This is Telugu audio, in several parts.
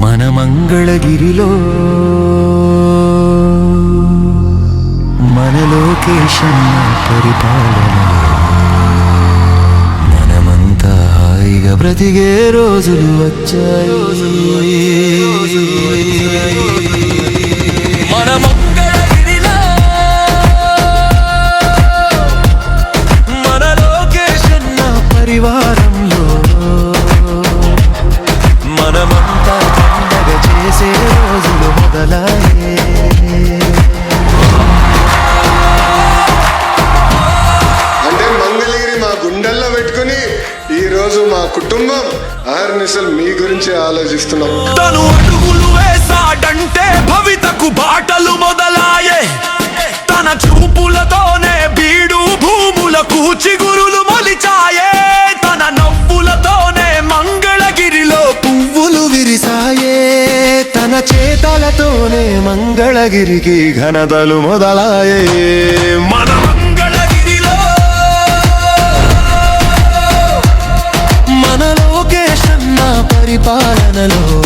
మన మంగళగిరిలో మన లోకేశన్న పరిపాలనలో మనమంతా హాయిగా బ్రతికే రోజులు వచ్చాయి. మన మంగళగిరిలో మన లోకేశన్న పరివారంలో మనమంతా పండగ చేసే రోజులు మొదలయ్యే. అంటే మంగళగిరి మా గుండెల్లో పెట్టుకుని ఈ రోజు మా కుటుంబం ఆర్నిసలు మీ గురించి ఆలోచిస్తున్నాం. తను అడుగులు వేసాడంటే భవితకు బాటలు మొదలాయే. తన చూపులతోనే బీడు భూముల కూచిగురులు మొలిచాయే. తన నవ్వులతోనే మంగళగిరిలో పువ్వులు విరిసాయే. తన చేతలతోనే మంగళగిరికి ఘనతలు మొదలాయే. మన మంగళగిరిలో మన లోకేశన్న పరిపాలనలో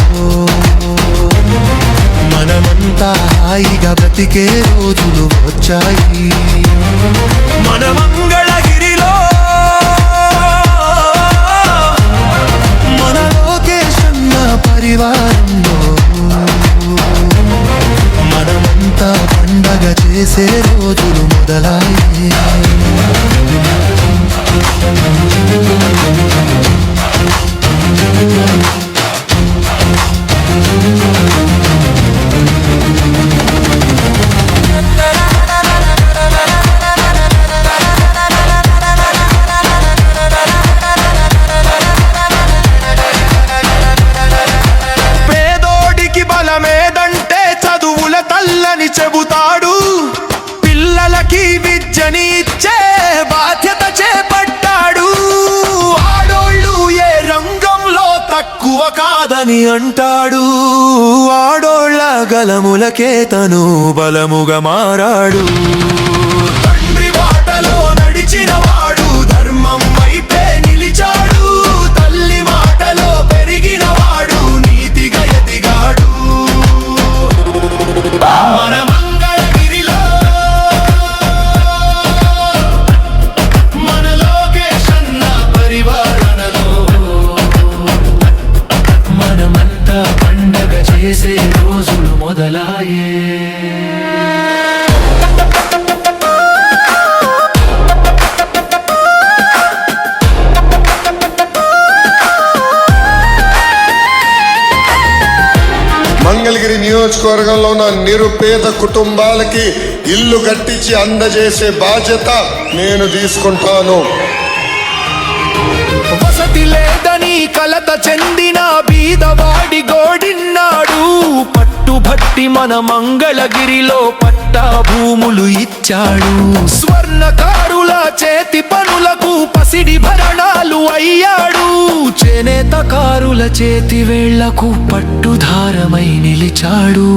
మనమంతా హాయిగా బ్రతికే రోజులు వచ్చాయి. మన మంగళగిరిలో మన లోకేశన్న పరివారంలో మనమంతా పండగ చేసే రోజులు మొదలయ్యే. పేదోడికి బలమేదంటే చదువుల తల్లని చెబుతాడు. పిల్లలకి విద్యని ఇచ్చే బాధ్యత చేపట్టాడు. ఆడోళ్ళు ఏ రంగంలో తక్కువ కాదని అంటాడు. ఆడోళ్ళ గలములకే తను బలముగా మారాడు. తండ్రి బాటలో నడిచిన వాడు ధర్మం వైపే నిలిచాడు. తల్లి మాటలో పెరిగిన వాడు నీతిగా ఎదిగాడు. మన మంగళగిరిలో మన లోకేశన్న పరివారణలో మనమంతా పండగ చేసే రోజులు మొదలాయే. మంగళగిరి నియోజకవర్గంలో ఉన్న నిరుపేద కుటుంబాలకి ఇల్లు కట్టించి అందజేసే బాధ్యత నేను తీసుకుంటాను. వసతి లేదని కలత చెందిన బీదవాడి గోడిన్నాడు. పట్టుబట్టి మన మంగళగిరిలో పట్టా భూములు ఇచ్చాడు. స్వర్ణకారుల చేతి పనులకు పసిడి భరణాలు అయ్యాడు. చేనేతకారుల చేతి వేళ్లకు పట్టుధారమై నిలిచాడు.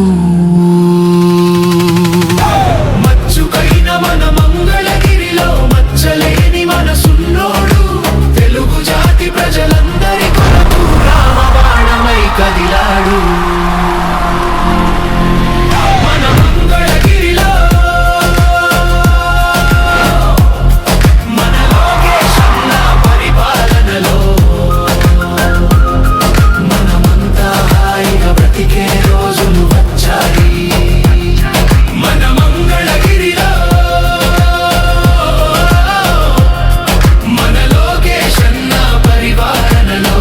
మచ్చుకైన మన మంగళగిరిలో మచ్చలేని మనసున్నోడు. తెలుగు జాతి ప్రజలందరి కొరకు రామబాణమై కదిలాడు. మన మంగళగిరిలో మన లోకేశన్న పరిపాలనలో మనమంతా హాయిగా బ్రతికే రోజులు వచ్చాయి. మన మంగళగిరిలో మన లోకేశన్న పరిపాలనలో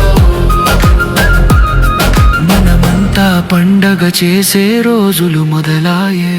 మనమంతా పండగ చేసే రోజులు మొదలాయే.